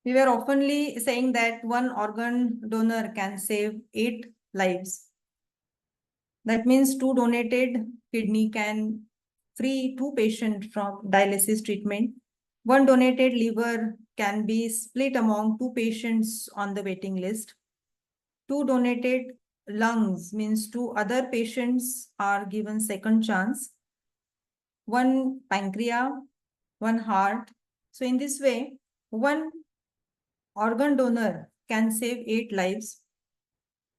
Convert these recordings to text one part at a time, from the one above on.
We were oftenly saying that one organ donor can save 8 lives. That means 2 donated kidney can free 2 patients from dialysis treatment. 1 donated liver can be split among 2 patients on the waiting list. 2 donated lungs means 2 other patients are given second chance. 1 pancreas, 1 heart. So in this way, 1 organ donor can save 8 lives,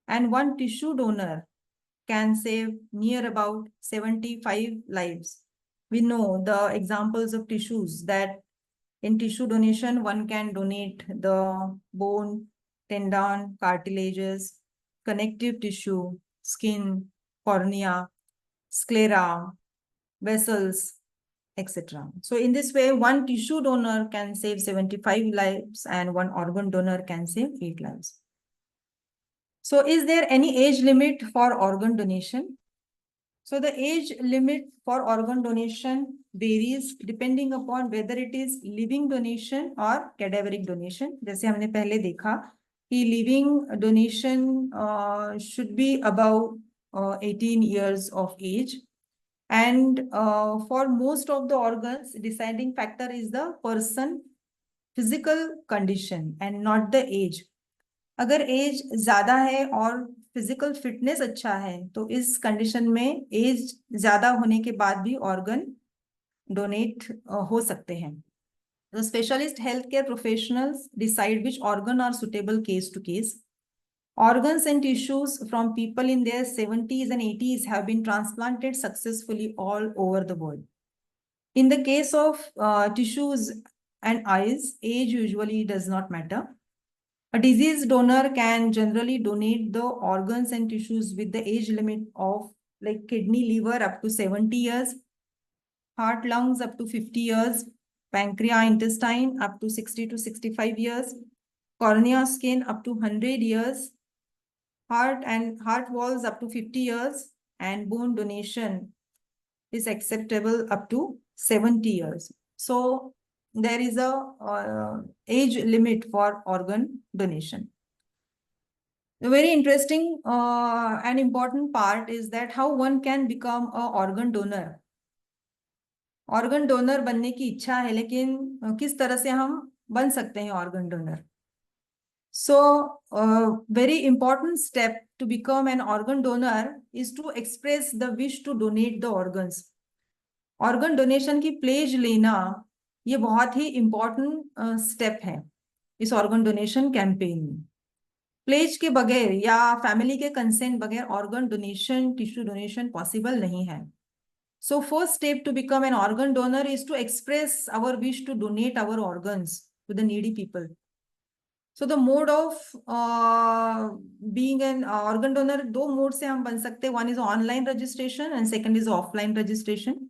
and 1 tissue donor can save near about 75 lives. We know the examples of tissues that in tissue donation, one can donate the bone, tendon, cartilages, connective tissue, skin, cornea, sclera, vessels, etc. So in this way, 1 tissue donor can save 75 lives and 1 organ donor can save 8 lives. So is there any age limit for organ donation? So the age limit for organ donation varies depending upon whether it is living donation or cadaveric donation. जैसे हमने पहले देखा कि living donation should be above 18 years of age, and for most of the organs, deciding factor is the person physical condition and not the age. अगर as ज्यादा है और physical fitness अच्छा है तो इस कंडीशन में एज ज्यादा होने के बाद भी ऑर्गन डोनेट हो सकते हैं. The specialist healthcare professionals decide which organ are suitable case to case. Organs and tissues from people in their 70s and 80s have been transplanted successfully all over the world. In the case of tissues and eyes, age usually does not matter. A deceased donor can generally donate the organs and tissues with the age limit of like kidney, liver up to 70 years, heart, lungs up to 50 years, pancreas, intestine up to 60 to 65 years, cornea, skin up to 100 years, heart and heart walls up to 50 years, and bone donation is acceptable up to 70 years. So there is a age limit for organ donation. The very interesting and important part is that how one can become a organ donor. Organ donor बनने की इच्छा है, लेकिन किस तरह से हम बन सकते हैं organ donor? So, very important step to become an organ donor is to express the wish to donate the organs. Organ donation की pledge लेना ये बहुत ही important step है इस organ donation campaign में. प्लेज के बगैर या फैमिली के कंसेंट बगैर organ donation, tissue donation possible नहीं है. So first step to become an organ donor is to express our wish to donate our organs to the needy people. So the mode of being an organ donor, 2 mode से हम बन सकते हैं. One is online registration and second is offline registration.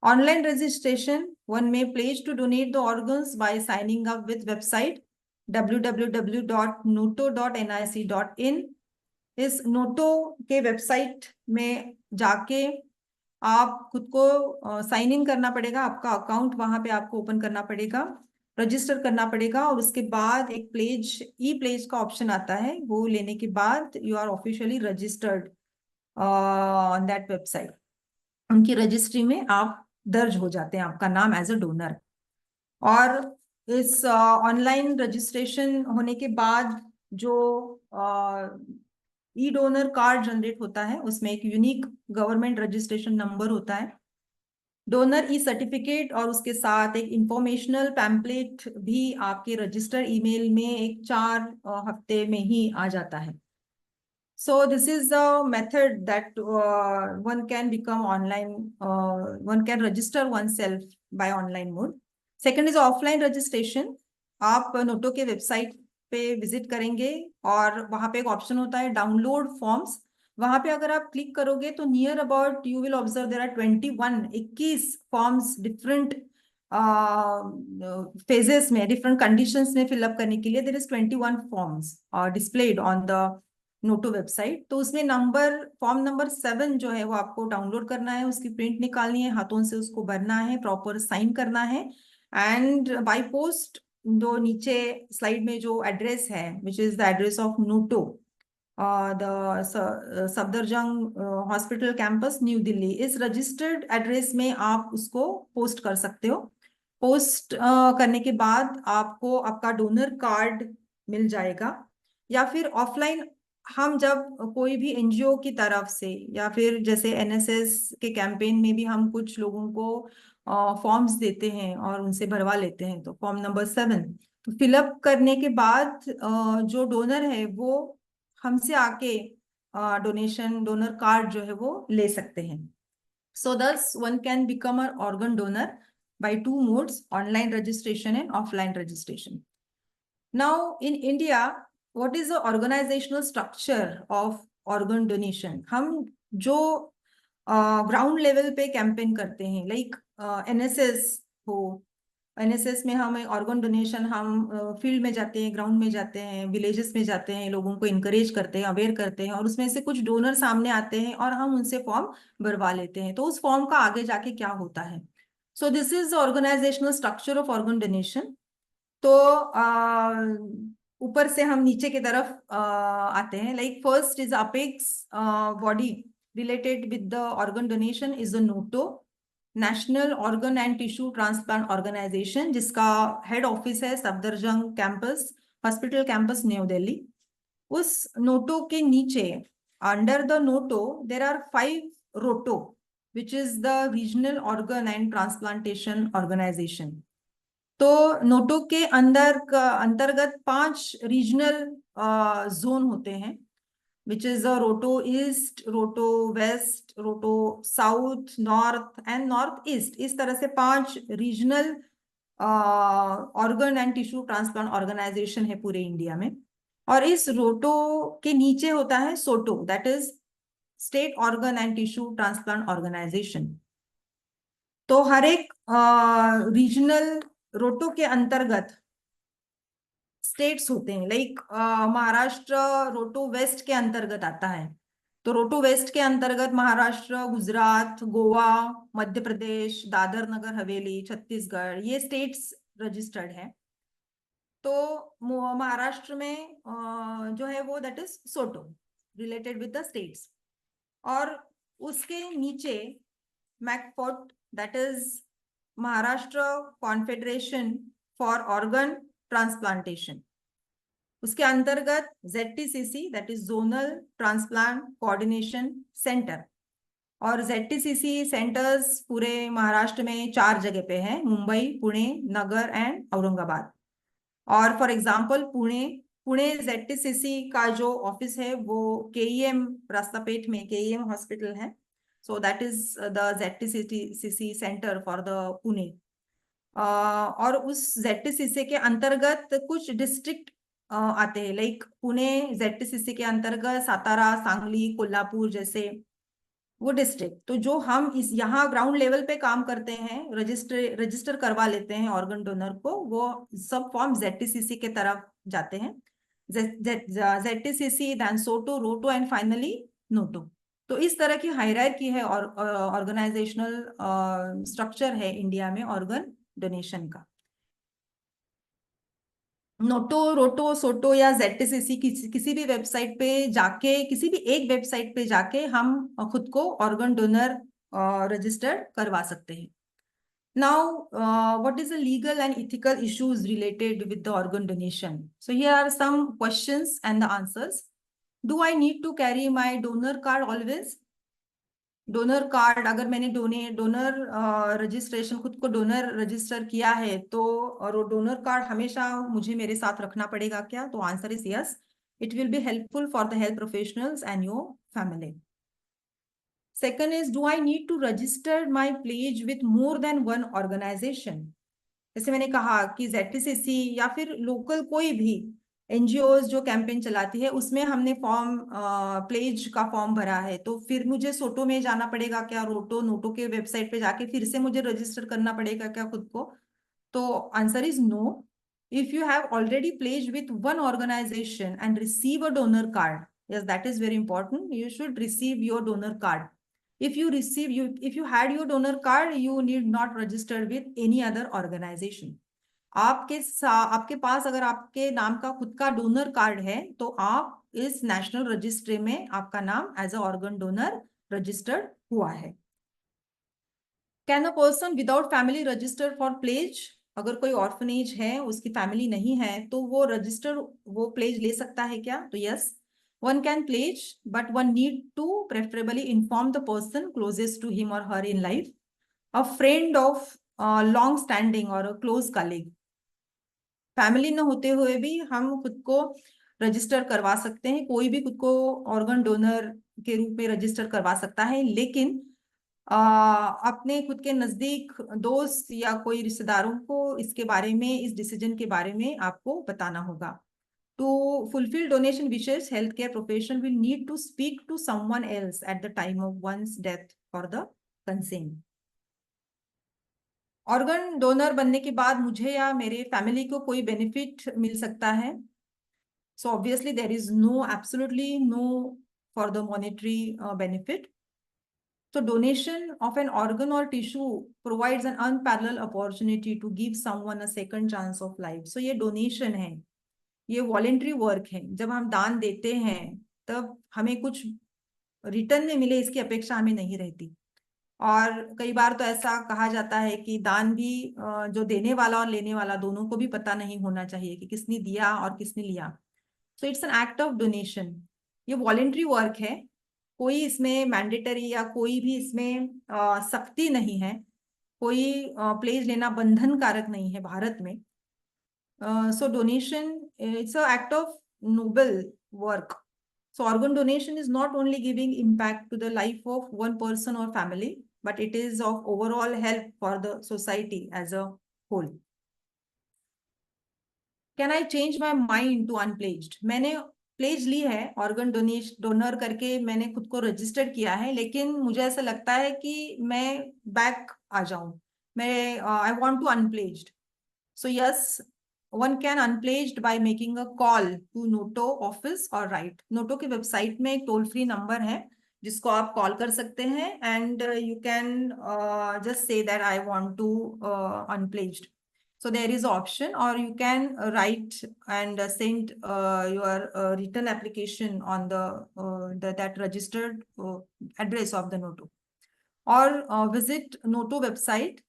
Online registration, one may pledge to donate the organs by signing up with website www.noto.nic.in. इस Noto के website में जाके आप खुद को साइन इन करना पड़ेगा. आपका अकाउंट वहां पे आपको ओपन करना पड़ेगा, रजिस्टर करना पड़ेगा, और उसके बाद एक प्लेज, ई प्लेज का ऑप्शन आता है. वो लेने के बाद you are officially registered on that website. उनकी रजिस्ट्री में आप दर्ज हो जाते हैं, आपका नाम एज अ डोनर. और इस ऑनलाइन रजिस्ट्रेशन होने के बाद जो ई डोनर कार्ड जनरेट होता है उसमें एक यूनिक गवर्नमेंट रजिस्ट्रेशन नंबर होता है, डोनर ई सर्टिफिकेट, और उसके साथ एक इंफॉर्मेशनल पैम्पलेट भी आपके रजिस्टर ईमेल में एक 4 हफ्ते में ही आ जाता है. So this is the method that one can become online, one can register oneself by online mode. Second is offline registration. आप नोटो के वेबसाइट पे विजिट करेंगे और वहां पे एक ऑप्शन होता है डाउनलोड फॉर्म्स. वहां पे अगर आप क्लिक करोगे तो near about you will observe there are 21 forms different phases में, डिफरेंट कंडीशंस में फिलअप करने के लिए. There is 21 forms displayed on the NOTTO website. तो उसमें फॉर्म नंबर 7 जो है वो आपको डाउनलोड करना है, उसकी प्रिंट निकालनी है, हाथों से उसको भरना है, प्रॉपर साइन करना है, and by post जो नीचे स्लाइड में जो एड्रेस है, विच is the address of Noto, the Safdarjung hospital campus new Delhi, इस रजिस्टर्ड एड्रेस में आप उसको पोस्ट कर सकते हो। पोस्ट करने के बाद आपको आपका डोनर कार्ड मिल जाएगा। या फिर ऑफलाइन हम जब कोई भी एनजीओ की तरफ से, या फिर जैसे एनएसएस के कैंपेन में भी हम कुछ लोगों को फॉर्म्स देते हैं और उनसे भरवा लेते हैं, तो फॉर्म नंबर 7 तो फिलअप करने के बाद जो डोनर है वो हमसे आके डोनेशन डोनर कार्ड जो है वो ले सकते हैं। So this one can become a organ donor by two modes, online registration and offline registration. Now in India, what is the organisational structure of organ donation? हम जो ग्राउंड लेवल पे campaign करते हैं, लाइक एनएसएस हो, NSS में हम organ donation, हम field में जाते हैं, ग्राउंड में जाते हैं, विलेजेस में जाते हैं, लोगों को इनकरेज करते हैं, अवेयर करते हैं, और उसमें से कुछ डोनर सामने आते हैं और हम उनसे फॉर्म भरवा लेते हैं। तो उस फॉर्म का आगे जाके क्या होता है? So this is the organisational structure of organ donation. तो ऊपर से हम नीचे की तरफ आते हैं। Like first is apex body related with the organ donation is the NOTTO, national organ and tissue transplant organisation, जिसका हेड ऑफिस है Safdarjung campus hospital campus new Delhi. उस नोटो के नीचे, under the NOTTO, there are 5 ROTTO, which is the regional organ and transplantation organisation. तो नोटो के अंदर का अंतर्गत 5 रीजनल जोन होते हैं, which is ROTTO east, ROTTO west, ROTTO south, north and north east. इस तरह से 5 regional organ and tissue transplant organisation है पूरे इंडिया में। और इस रोटो के नीचे होता है SOTTO, that is state organ and tissue transplant organisation. तो हर एक रीजनल रोटो के अंतर्गत स्टेट्स होते हैं। लाइक महाराष्ट्र रोटो वेस्ट के अंतर्गत आता है, तो रोटो वेस्ट के अंतर्गत महाराष्ट्र, गुजरात, गोवा, मध्य प्रदेश, दादर नगर हवेली, छत्तीसगढ़, ये स्टेट्स रजिस्टर्ड है। तो महाराष्ट्र में जो है वो that is SOTTO, related with the states. और उसके नीचे MACFOT, that is Maharashtra confederation for organ transplantation. उसके अंतर्गत ZTCC, that is zonal transplant coordination centre. और ZTCC सेंटर्स पूरे महाराष्ट्र में 4 जगह पे हैं, मुंबई, पुणे, नगर एंड औरंगाबाद। और for example Pune Pune ZTCC का जो ऑफिस है वो KEM रास्तापेट में KEM हॉस्पिटल है। So that is the ZTCC centre for the Pune. और उस ZTCC के अंतर्गत कुछ डिस्ट्रिक्ट आते हैं, लाइक पुणे ZTCC के अंतर्गत सातारा, सांगली, कोल्हापुर जैसे वो डिस्ट्रिक्ट। तो जो हम इस यहाँ ग्राउंड लेवल पे काम करते हैं, रजिस्टर करवा लेते हैं ऑर्गन डोनर को, वो सब फॉर्म ZTCC के तरफ जाते हैं। ZTCC, देन सोटो, रोटो एंड फाइनली नोटो। तो इस तरह की हायरार्की है और ऑर्गेनाइजेशनल स्ट्रक्चर है इंडिया में ऑर्गन डोनेशन का। नोटो, रोटो, सोटो या ZTCC किसी भी वेबसाइट पे जाके, किसी भी एक वेबसाइट पे जाके हम खुद को ऑर्गन डोनर रजिस्टर करवा सकते हैं। Now, what is the legal and ethical issues related with the organ donation? So here are some questions and the answers. Do I need to carry my donor card always? Donor card, अगर मैंने donor registration, खुद को donor register किया है, तो और वो donor card हमेशा मुझे मेरे साथ रखना पड़ेगा क्या? तो answer is yes, it will be helpful for the health professionals and your family. Second is, do I need to register my pledge with more than one organisation? जैसे मैंने कहा कि ZTCC या फिर लोकल कोई भी NGOs जो campaign चलाती है, उसमें हमने फॉर्म प्लेज का फॉर्म भरा है, तो फिर मुझे सोटो में जाना पड़ेगा क्या? रोटो, नोटो के वेबसाइट पे जाके फिर से मुझे रजिस्टर करना पड़ेगा क्या खुद को? तो answer is no. If you have already pledge with one organisation and receive a donor card, yes, that is very important, you should receive your donor card. If you had your donor card, you need not register with any other organization. आपके पास अगर आपके नाम का खुद का donor card है तो आप इस नेशनल रजिस्ट्री में आपका नाम as a organ donor registered हुआ है। Can a person without family register for pledge? अगर कोई ऑर्फनेज है, उसकी फैमिली नहीं है, तो वो प्लेज ले सकता है क्या? तो yes, one can pledge, but one need to preferably inform the person closest to him or her in life, a friend of long standing or a close colleague. Family न होते हुए भी हम खुद को रजिस्टर करवा सकते हैं, कोई भी खुद को ऑर्गन डोनर के रूप में रजिस्टर करवा सकता है, लेकिन अपने खुद के नजदीक दोस्त या कोई रिश्तेदारों को इसके बारे में, इस डिसीजन के बारे में आपको बताना होगा। To fulfill donation wishes, healthcare professional will need to speak to someone else at the time of one's death for the consent. Organ donor बनने के बाद मुझे या मेरे फैमिली को कोई बेनिफिट मिल सकता है? So obviously there is absolutely no for the monetary benefit. So donation of an organ or tissue provides an unparalleled opportunity to give someone a second chance of life. So ये donation है, ये voluntary work है। जब हम दान देते हैं तब हमें कुछ रिटर्न में मिले इसकी अपेक्षा हमें नहीं रहती। और कई बार तो ऐसा कहा जाता है कि दान भी जो देने वाला और लेने वाला दोनों को भी पता नहीं होना चाहिए कि किसने दिया और किसने लिया। So it's an act of donation. ये वॉलेंट्री वर्क है, कोई इसमें मैंडेटरी या कोई भी इसमें सख्ती नहीं है, कोई प्लेज लेना बंधन कारक नहीं है भारत में। So donation, it's an act of noble work. So organ donation is not only giving impact to the life of one person or family, but it is of overall help for the society as a whole. Can I change my mind to unpledged? मैंने pledge ली है, organ donor करके मैंने खुद को register किया है, लेकिन मुझे ऐसा लगता है कि मैं बैक आ जाऊं, मैं I want to unpledged. So yes, one can unpledged by making a call to Noto office or write. Noto की वेबसाइट में एक टोल फ्री नंबर है जिसको आप कॉल कर सकते हैं and you can just say that I want to unpledged. So there is option, or you can write and send your written application on that registered address of the Noto, or visit Noto website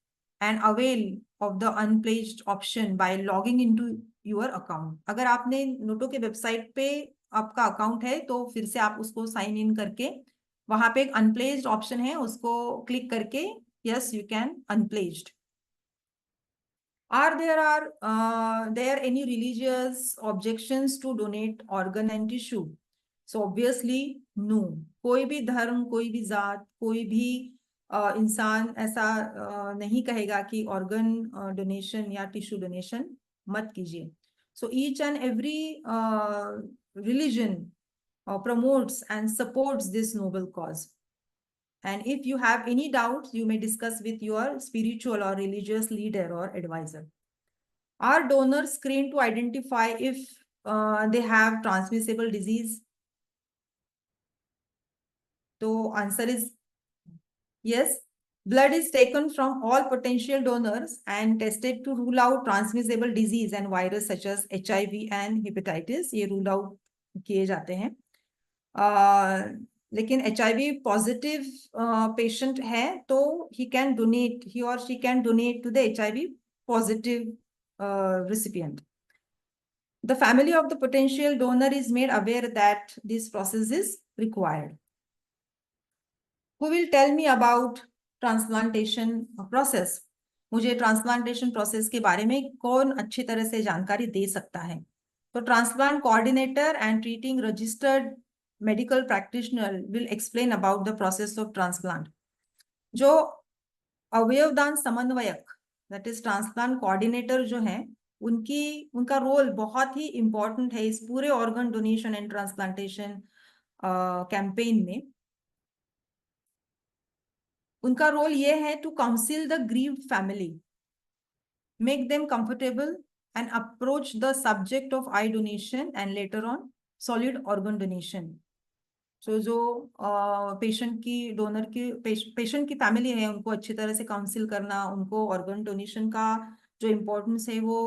and avail of the unpledged option by logging into your account. अगर आपने Noto के website पे आपका account है तो फिर से आप उसको साइन इन करके वहां पे एक अनप्लेज्ड ऑप्शन है, उसको क्लिक करके yes you can unpledged. Are there any religious objections to donate organ and tissue? So obviously no. कोई भी धर्म, कोई भी जात, कोई भी इंसान ऐसा नहीं कहेगा कि ऑर्गन डोनेशन या टिश्यू डोनेशन मत कीजिए। So each and every religion promotes and supports this noble cause. And if you have any doubts, you may discuss with your spiritual or religious leader or advisor. Are donors screened to identify if they have transmissible disease? So answer is yes. Blood is taken from all potential donors and tested to rule out transmissible disease and virus such as HIV and hepatitis. ये rule out किए जाते हैं। लेकिन HIV positive patient है तो he or she can donate to the HIV positive recipient. The family of the potential donor is made aware that this process is required. Who will tell me about transplantation process? मुझे transplantation process के बारे में कौन अच्छी तरह से जानकारी दे सकता है? तो transplant coordinator and treating registered medical practitioner will explain about the process of transplant. जो अवयवदान समन्वयक दैट इज ट्रांसप्लांट कोऑर्डिनेटर जो है, उनका रोल बहुत ही इंपॉर्टेंट है इस पूरे organ donation and transplantation campaign में। उनका रोल ये है to counsel the grieved family, make them comfortable and approach the subject of eye donation and later on solid organ donation. So जो पेशेंट की फैमिली है उनको अच्छी तरह से काउंसिल करना, उनको ऑर्गन डोनेशन का जो इम्पोर्टेंस है वो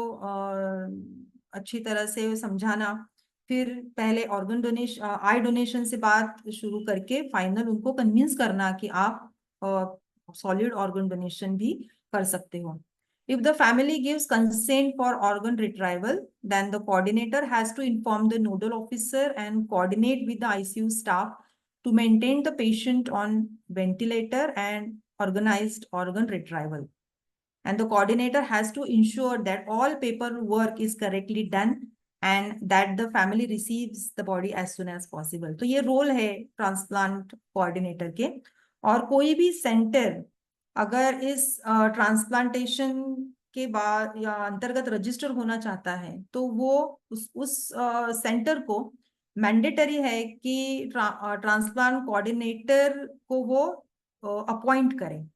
अच्छी तरह से समझाना, फिर पहले ऑर्गन डोनेशन, आई डोनेशन से बात शुरू करके फाइनल उनको कन्विंस करना कि आप सॉलिड ऑर्गन डोनेशन भी कर सकते हो. If the family gives consent for organ retrieval, then the coordinator has to inform the nodal officer and coordinate with the ICU staff to maintain the patient on ventilator and organized organ retrieval. And the coordinator has to ensure that all paperwork is correctly done and that the family receives the body as soon as possible. तो ये role है transplant coordinator के. और कोई भी centre अगर इस transplantation के बाद या अंतर्गत रजिस्टर होना चाहता है तो वो उस सेंटर को मैंडेटरी है कि ट्रांसप्लांट कोऑर्डिनेटर को वो अपॉइंट करें.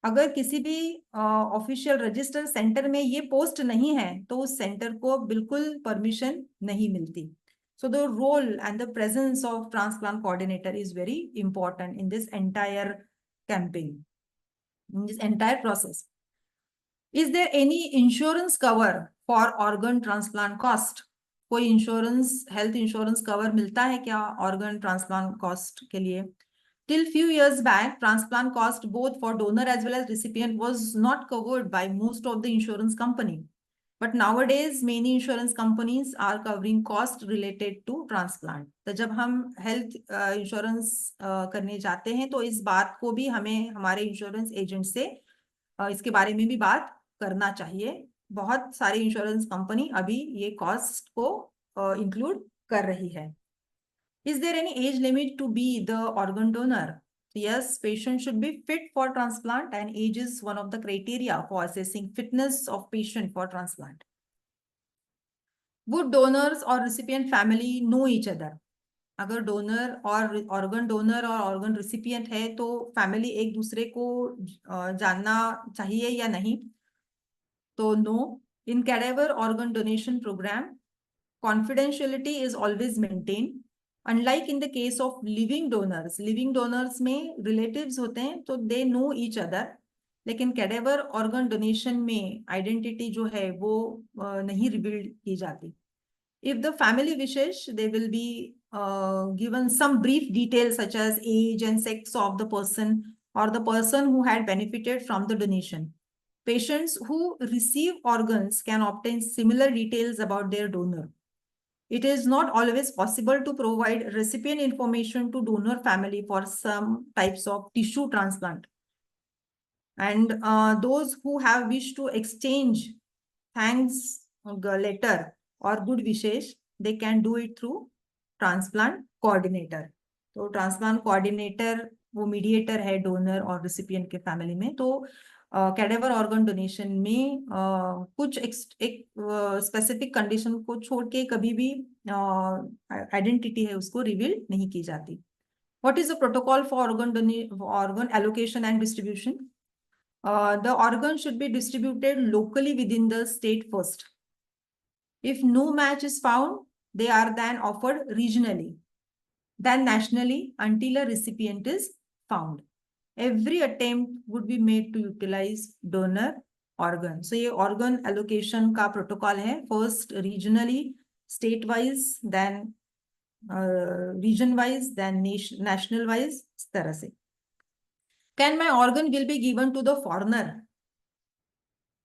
अगर किसी भी ऑफिशियल रजिस्टर सेंटर में ये पोस्ट नहीं है तो उस सेंटर को बिल्कुल परमिशन नहीं मिलती. So the role and the presence of transplant coordinator is very important in this entire campaign, in this entire process. Is there any insurance cover for organ transplant cost? कोई insurance, health insurance cover मिलता है क्या organ transplant cost के लिए? Till few years back, transplant cost both for donor as well as recipient was not covered by most of the insurance company. But nowadays, many insurance companies are covering cost related to transplant. तो जब हम health insurance करने जाते हैं तो इस बात को भी हमें हमारे इंश्योरेंस एजेंट से इसके बारे में भी बात करना चाहिए. बहुत सारी इंश्योरेंस कंपनी अभी ये कॉस्ट को इंक्लूड कर रही है. Is there any age limit to be the organ donor? Yes, patient should be fit for transplant and age is one of the criteria for assessing fitness of patient for transplant. Would donors or recipient family know each other? अगर donor और organ donor और organ recipient है तो family एक दूसरे को जानना चाहिए या नहीं? तो no. In cadaver organ donation programme confidentiality is always maintained. Unlike in the case of living donors में relatives होते हैं तो they know each other. लेकिन cadaver organ donation में identity जो है वो नहीं reveal की जाती. If the family wishes, they will be given some brief details such as age and sex of the person or the person who had benefited from the donation. Patients who receive organs can obtain similar details about their donor. It is not always possible to provide recipient information to donor family for some types of tissue transplant. And those who have wished to exchange thanks letter or good wishes, they can do it through transplant coordinator. तो transplant coordinator वो mediator है donor और recipient के family में. तो cadaver organ donation में कुछ एक स्पेसिफिक कंडीशन को छोड़ के कभी भी आइडेंटिटी है उसको रिवील नहीं की जाती. What is the protocol for organ allocation and distribution? The organ should be distributed locally within the state first. If no match is found they are then offered regionally, then nationally until a recipient is found. Every attempt would be made to utilize donor organ. So ये organ allocation का protocol है. First regionally, state wise, then region wise, then national wise. इस तरह से. Can my organ will be given to the foreigner?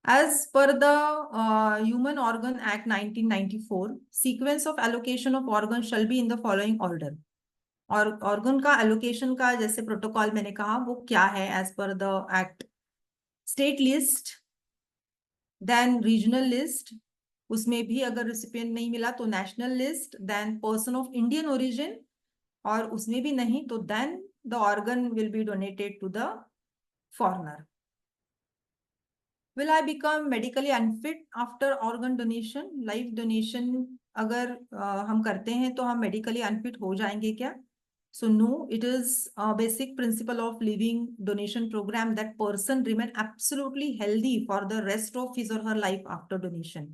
As per the Human Organ Act 1994, sequence of allocation of organ shall be in the following order. और organ का allocation का जैसे protocol मैंने कहा वो क्या है as per the act? State list, then regional list, उसमें भी अगर रिसिपिएंट नहीं मिला तो national list, then person of Indian origin, और उसमें भी नहीं तो then the organ will be donated to the foreigner. Will I become medically unfit after organ donation? Life donation अगर हम करते हैं तो हम मेडिकली अनफिट हो जाएंगे क्या? So no, it is a basic principle of living donation program that person remain absolutely healthy for the rest of his or her life after donation.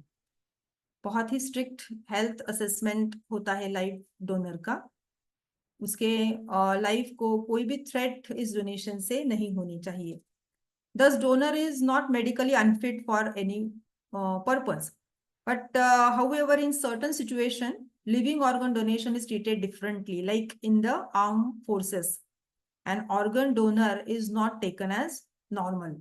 बहुत ही strict health assessment होता है life donor का. उसके life को कोई भी threat इस donation से नहीं होनी चाहिए. Thus, donor is not medically unfit for any purpose. But however, in certain situation, living organ donation is treated differently, like in the armed forces. An organ donor is not taken as normal.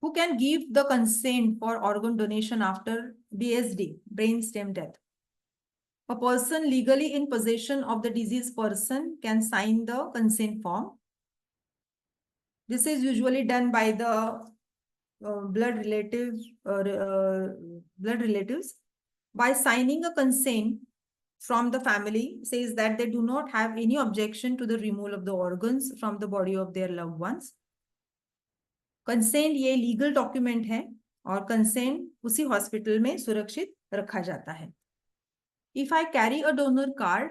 Who can give the consent for organ donation after BSD, brainstem death? A person legally in possession of the deceased person can sign the consent form. This is usually done by the blood relatives. By signing a consent from the family says that they do not have any objection to the removal of the organs from the body of their loved ones. Consent ये legal document है और consent उसी hospital में सुरक्षित रखा जाता है. If I carry a donor card,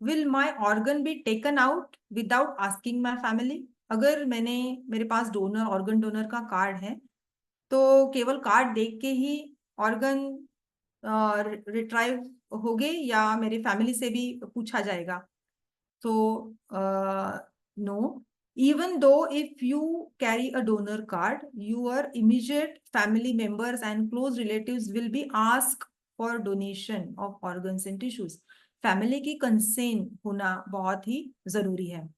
will my organ be taken out without asking my family? अगर मेरे पास ऑर्गन डोनर का कार्ड है तो केवल कार्ड देख के ही ऑर्गन रिट्राइव होगे या मेरे फैमिली से भी पूछा जाएगा? तो no. Even though if you carry a donor card, your immediate family members and close relatives will be asked for donation of organs and tissues. Family की consent होना बहुत ही जरूरी है.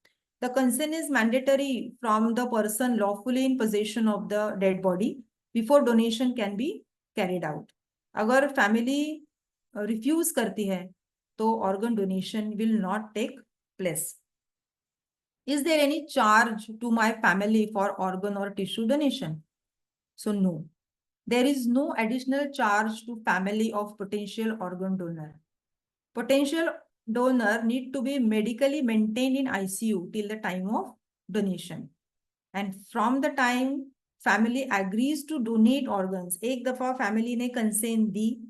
The consent is mandatory from the person lawfully in possession of the dead body before donation can be carried out. अगर family refuse करती है तो organ donation will not take place. Is there any charge to my family for organ or tissue donation? So no. There is no additional charge to family of potential organ donor. Potential donor need to be medically maintained in ICU till the time of donation. And from the time family agrees to donate organs, एक दफा family ने consent दी,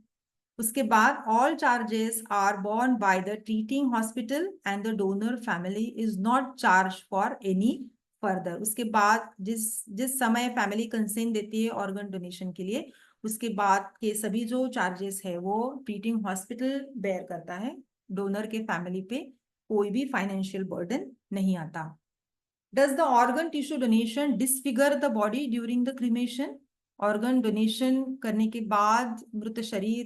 उसके बाद all charges are borne by the treating hospital and the donor family is not charged for any further. उसके बाद जिस समय family consent देती है organ donation के लिए, उसके बाद के सभी जो charges है वो treating hospital bear करता है. donor के family पे कोई भी financial burden नहीं आता. Does the organ tissue donation disfigure the body during the cremation? Organ donation करने के बाद मृत शरीर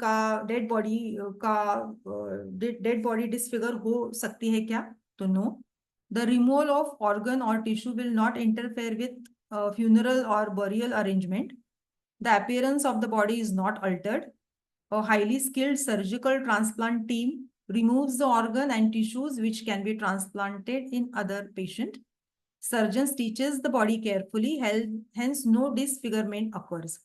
का डेड बॉडी डिसफिगर हो सकती है क्या? तो no. The removal of organ और tissue will not interfere with funeral or burial arrangement. The appearance of the body is not altered. A highly skilled surgical transplant team removes the organ and tissues which can be transplanted in other patient. Surgeons teaches the body carefully, hence no disfigurement occurs.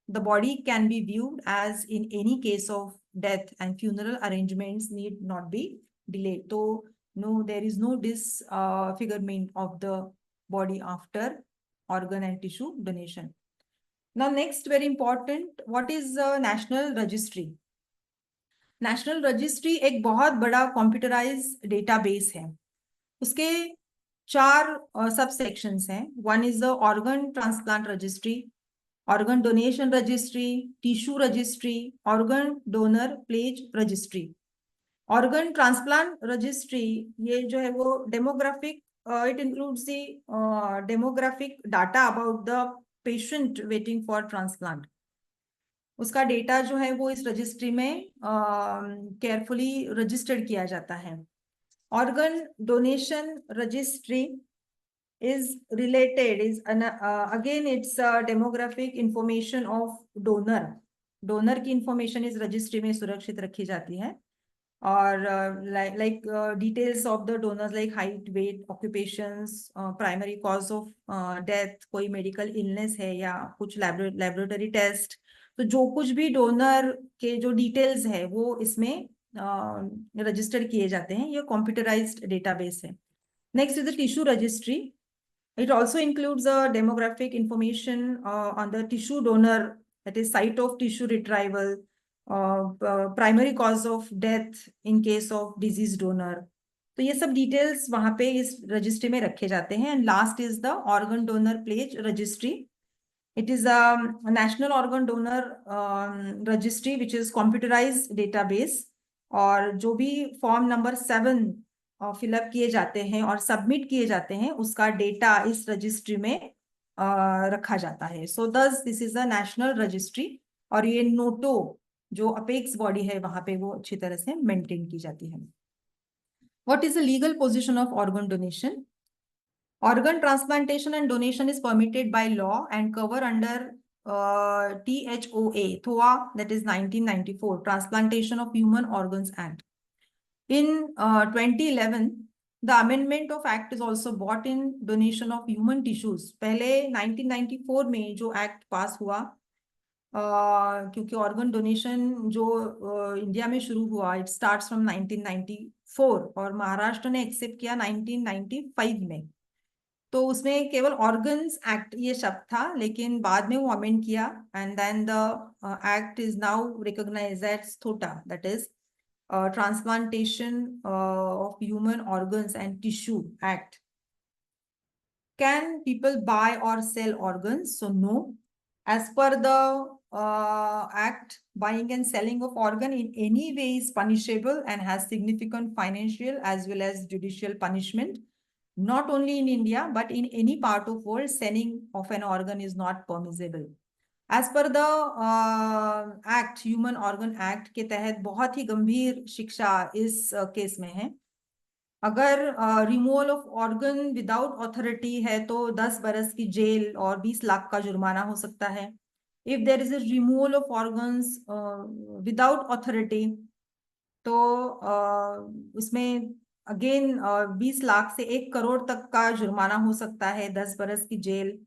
The body can be viewed as in any case of death and funeral arrangements need not be delayed. So no, there is no disfigurement of the body after organ and tissue donation. Now next, very important, what is national registry? National registry एक बहुत बड़ा computerised database है. उसके 4 सब sections हैं. One is the organ transplant registry, organ donation registry, tissue registry, organ donor pledge registry. Organ transplant registry ये जो है वो demographic, it includes the demographic data about the patient waiting for transplant. उसका data जो है वो इस registry में केयरफुली रजिस्टर्ड किया जाता है. Organ donation registry is related is again it's demographic information of donor. Donor की इंफॉर्मेशन इस रजिस्ट्री में सुरक्षित रखी जाती है. और like details of the donors like height, weight, occupations, primary cause of death, कोई medical illness है या कुछ laboratory test. तो जो कुछ भी डोनर के जो डिटेल्स है वो इसमें रजिस्टर किए जाते हैं. ये कंप्यूटराइज्ड डेटाबेस है. Next is the tissue registry. It also includes a demographic information on the tissue donor, that is site of tissue retrieval, primary cause of death in case of disease donor. तो ये सब details वहां पे इस registry में रखे जाते हैं. And last is the organ donor pledge registry. It is a national organ donor registry which is computerized database. और जो भी फॉर्म नंबर 7 फिलअप किए जाते हैं और सबमिट किए जाते हैं, उसका डेटा इस रजिस्ट्री में रखा जाता है। सो दस this is a national registry, और ये नोटो जो अपेक्स बॉडी है वहां पे वो अच्छी तरह से मेंटेन की जाती है। What is the legal position of organ donation? Organ transplantation and donation is permitted by law and cover under THOA, that is 1994, Transplantation of Human Organs Act. In 2011, the amendment of act is also brought in donation of human tissues. पहले 1994 में जो act पास हुआ, क्योंकि organ donation जो India में शुरू हुआ, it starts from 1994 और महाराष्ट्र ने एक्सेप्ट किया 1995 में। तो उसमें केवल ऑर्गन्स एक्ट ये शब्द था, लेकिन बाद में वो अमेंड किया, and then the act is now recognised as थोटा, that is transplantation of human organs and tissue act. Can people buy or sell organs? So no. As per the act, buying and selling of organ in any way is punishable and has significant financial as well as judicial punishment. Not only in India, but in any part of world, selling of an organ is not permissible. As per the act, Human Organ Act के तहत बहुत ही गंभीर शिक्षा इस case में है। अगर removal of organ without authority है तो 10 बरस की जेल और 20 लाख का जुर्माना हो सकता है। If there is a removal of organs without authority, तो उसमें अगेन 20 लाख से 1 करोड़ तक का जुर्माना हो सकता है, 10 बरस की जेल।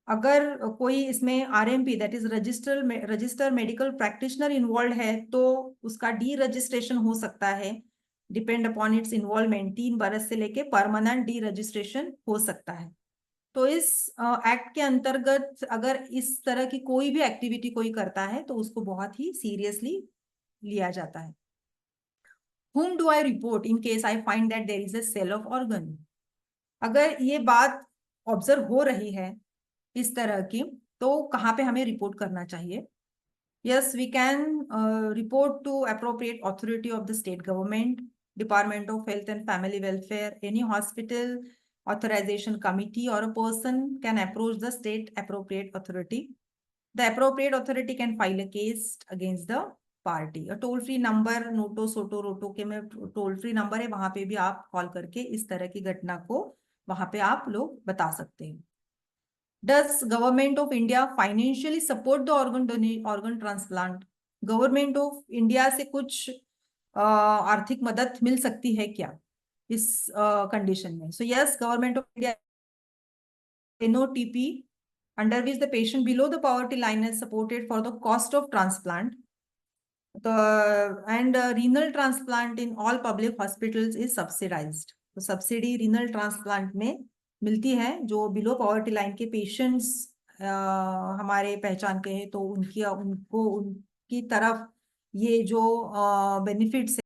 अगर कोई इसमें RMP, that is register medical practitioner involve है, तो उसका डी रजिस्ट्रेशन हो सकता है, डिपेंड अपॉन इट्स इन्वॉल्वमेंट। 3 बरस से लेके परमानेंट डी रजिस्ट्रेशन हो सकता है। तो इस एक्ट के अंतर्गत अगर इस तरह की कोई भी एक्टिविटी कोई करता है तो उसको बहुत ही सीरियसली लिया जाता है। Whom do I report in case I find that there is a sale of organ? अगर ये बात ऑब्जर्व हो रही है इस तरह की, तो कहाँ पे हमें रिपोर्ट करना चाहिए? Yes, we can report to appropriate authority of the state government, Department of Health and Family Welfare, any hospital authorization committee, or a person can approach the state appropriate authority. The appropriate authority can file a case against the party. A toll free number, NOTTO SOTTO ROTTO के में toll free number है, वहां पे भी आप call करके इस तरह की घटना को वहां पे आप लोग बता सकते हैं। Does government of India financially support the organ transplant? Government of India से कुछ आर्थिक मदद मिल सकती है क्या इस कंडीशन में? So yes, government of India NOTP, under which the patient below the poverty line is supported for the cost of transplant. And renal transplant in all public hospitals is subsidized. तो subsidy renal transplant में मिलती है, जो below poverty line के patients हमारे पहचान के हैं, तो उनकी तरफ ये जो बेनिफिट्स